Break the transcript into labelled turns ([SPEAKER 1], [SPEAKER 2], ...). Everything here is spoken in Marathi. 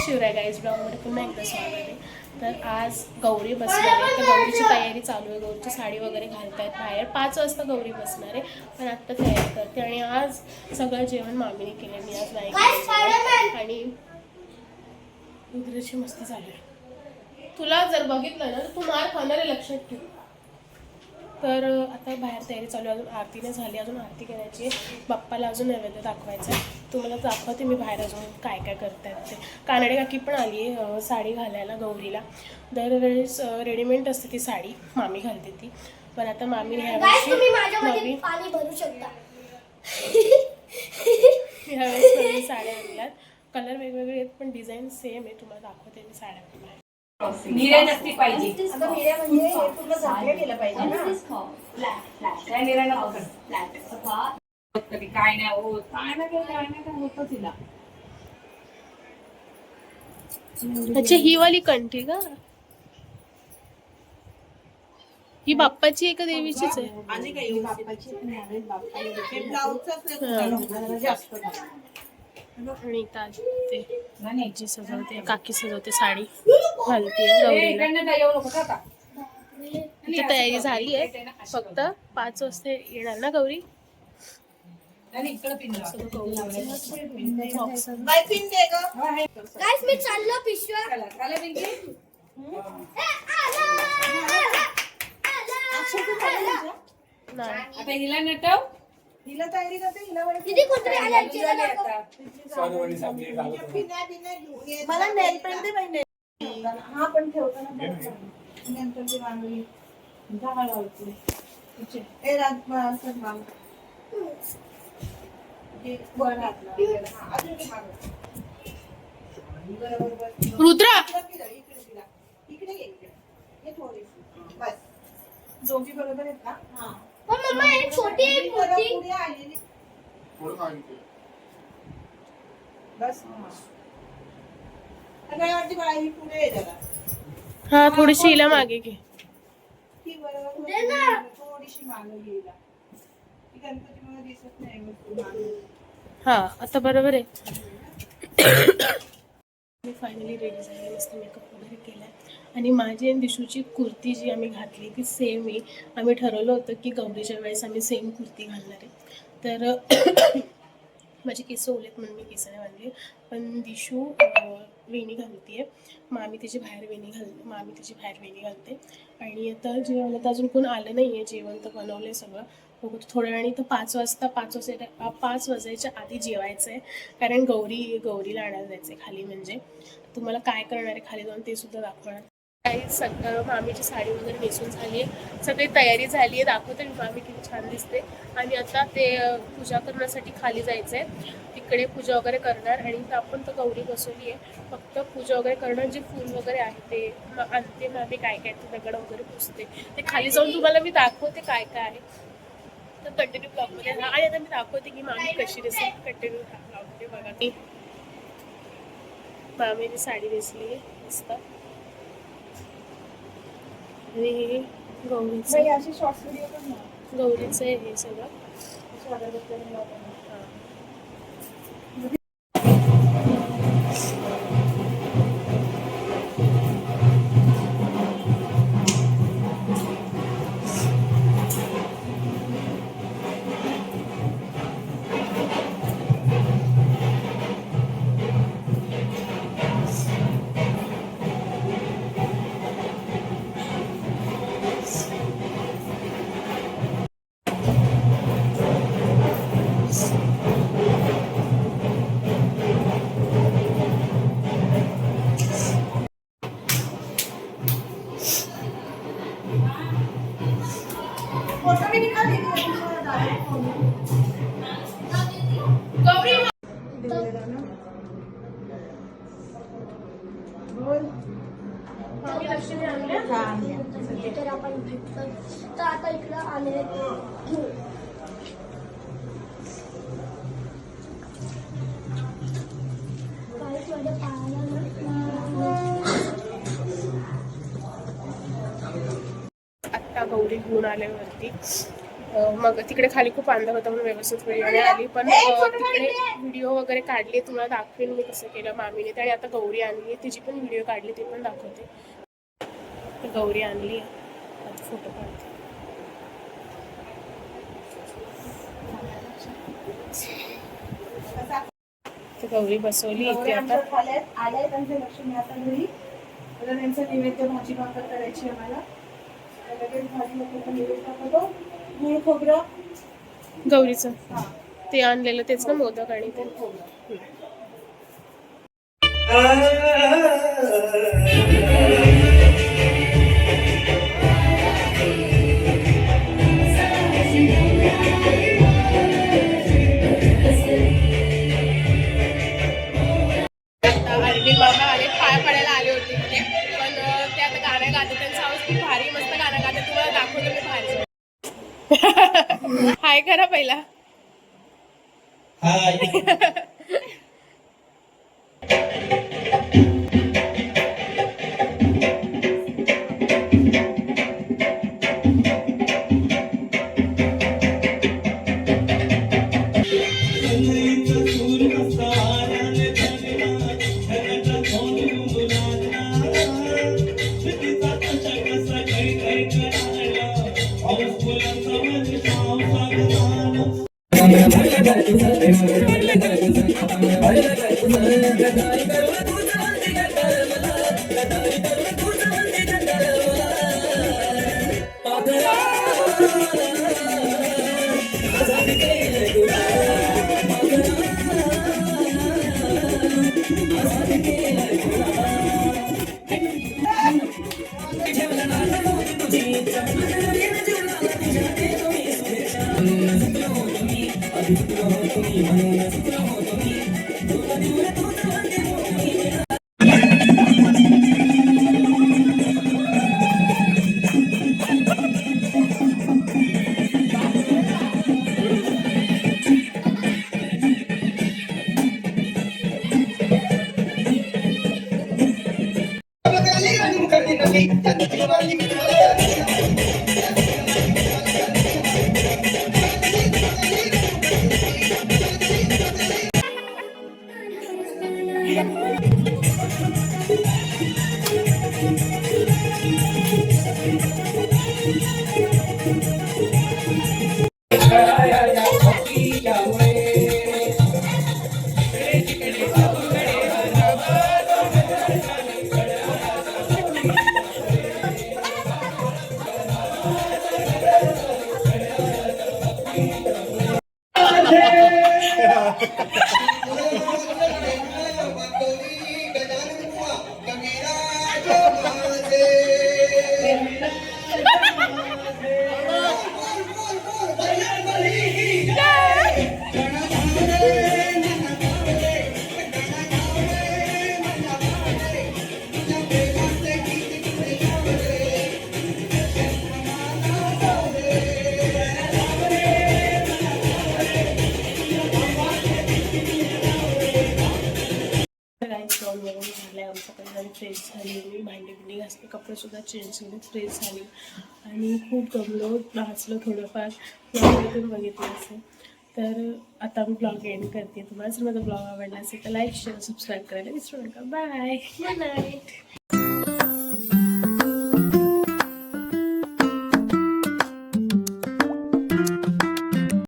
[SPEAKER 1] शिवराय गाईज ब्लॉगमध्ये पुन्हा एकदा स्वागत आहे. तर आज गौरी बसणार आहे, तर गौरीची तयारी चालू आहे. गौरीची साडी वगैरे घालतायत बाहेर. 5 वाजता गौरी बसणार आहे, पण आत्ता तयारी करते. आणि आज सगळं जेवण मामीने केलं, मी आज नाही केलं. आणि रुद्राची मस्ती चालू आहे. तुला जर बघितलं ना तर तू मार खाणार आहे, लक्षात ठेव. तर आता बाहेर तयारी चालू आहे. अजून आरती नाही झाली, अजून आरती करायची आहे. बाप्पाला अजून नैवेद्य दाखवायचं आहे. तुम्हाला दाखवते मी बाहेर अजून काय काय करतायत ते. कानडे काकी पण आली आहे साडी घालायला गौरीला. दरवेळेस रेडीमेड असते ती साडी, मामी घालते ती. पण आता मामी ह्यावेळेस नवीन साड्या आणल्यात. कलर वेगवेगळे आहेत पण डिझाईन सेम आहे. तुम्हाला दाखवते मी साड्या.
[SPEAKER 2] निर्या नसती पाहिजे.
[SPEAKER 3] आता निर्या म्हणजे हे पूर्ण झाकलं गेलं पाहिजे ना.
[SPEAKER 2] काय निर्या ना कधी काय नाही होत, काय नाही होत तिला.
[SPEAKER 1] अच्छा, ही वाली कंठी का? ही बाप्पाची एका देवीचीच आहे.
[SPEAKER 3] आणि काय बाप्पाची पण आहे, बाप्पा ब्लाउजच जास्त
[SPEAKER 1] आणि ते जी सजवते, काकी सजवते, साडी घालते गौरीला. इथे तयारी झाली आहे, फक्त 5 वाजता येणार ना गौरी.
[SPEAKER 3] मी चाललो पिशव्या.
[SPEAKER 2] आता हिला नटव,
[SPEAKER 3] हिला तयारी करते. हिला मला नेल पेंट दे पाहिजे. हा पण ठेवताना नंतर ती रांगोळी झाड लावते. ए रात माग
[SPEAKER 1] रुद्रा
[SPEAKER 3] बस दोघी बरोबर आहेत ना.
[SPEAKER 4] पण मम्मा एक छोटी एक मोठी
[SPEAKER 3] आलेली बस. काय वाटते बाळा, ही पुढे आहे जरा.
[SPEAKER 1] हा, थोडीशी हिला मागे घे.
[SPEAKER 3] ही बरोबर थोडीशी मागे गेला. ती गणपती मला दिसत नाही.
[SPEAKER 1] हा, आता बरोबर आहे. मी फायनली रेडी झाली, मस्त मेकअप वगैरे केला. आणि माझी आणि दिशूची कुर्ती जी आम्ही घातली ती सेम आहे. आम्ही ठरवलं होतं की गौरीच्या वेळेस आम्ही सेम कुर्ती घालणार आहे. तर माझी केस ओलेत म्हणून मी केसाने बांधली. पण दिशू वेणी घालते आहे, मामी तिची बाहेर वेणी घालते. आणि आता जेवण तर अजून कोण आलं नाही आहे. जेवण तर बनवलं आहे सगळं. बघू थोड्या वेळाने. तर 5 वाजायच्या आधी जेवायचं आहे, कारण गौरीला आणायला जायचं आहे खाली. म्हणजे तुम्हाला काय करणार आहे खाली जाऊन ते सुद्धा दाखवणार. काही सगळं मामीची साडी वगैरे नेसून झाली आहे, सगळी तयारी झाली आहे. दाखवते मी मामी किती छान दिसते. आणि आता ते पूजा करण्यासाठी खाली जायचं आहे, तिकडे पूजा वगैरे करणार. आणि आपण तर गौरी बसवली आहे, फक्त पूजा वगैरे करणार. जे फूल वगैरे आहे ते आणते मामी, काय काय ते दगड वगैरे पुसते. ते खाली जाऊन तुम्हाला मी दाखवते काय काय आहे. तर कंटिन्यू ब्लॉगमध्ये राहा. आणि आता मी दाखवते की मामी कशी दिसते. कंटिन्यू ब्लॉगमध्ये बघा. ती मामीने साडी नेसली आहे मस्त. आणि हे गौरीचं आहे हे सगळं.
[SPEAKER 4] तर आपण भेटलो. तर आता इकडं आले घेऊ. काही माझ्या पायाला
[SPEAKER 1] आत्ता गौरी घेऊन आल्यावरती मग तिकडे खाली खूप अंधार होता म्हणून व्यवस्थित व्हिडिओ नाही आली, पण तिकडे व्हिडिओ वगैरे काढले, तुम्हाला दाखवेन मी कसं केलं मामीने. आणि आता गौरी आणली आहे, तिची पण व्हिडिओ काढली, ते पण दाखवते. गौरी आणली आहे, आता फोटो काढते. गौरी बसवली इथे आता.
[SPEAKER 3] आलाय त्यांचे लक्ष्मी आता घरी. आता त्यांचं नैवेद्य भाजी भाकर करायची आम्हाला. लगेच भाजी भाकर नैवेद्य दाखवतो. मूळ खोबरं
[SPEAKER 1] गौरीचं ते आणलेलं तेच ना, मोदक आणि ते. अरविंद बाबा आले, पाया पडायला आले होते इथे, पण ते आता गाणं गातात. त्यांचा आवाज खूप भारी, मस्त गाणं गातात. तुम्हाला दाखवतो मी भारी. हाय करा पहिला. फ्रेश झाली, मी भांडी बिंडी घासली, कपडेसुद्धा चेंज केले, फ्रेश झाली आणि खूप गमलो, नाचलो थोडंफार. ब्लॉग पण बघितलं असेल तर आता मी ब्लॉग एंड करते. तुम्हाला जर माझा ब्लॉग आवडला असेल तर लाईक शेअर सबस्क्राईब करायला विसरू नका. Bye, good night.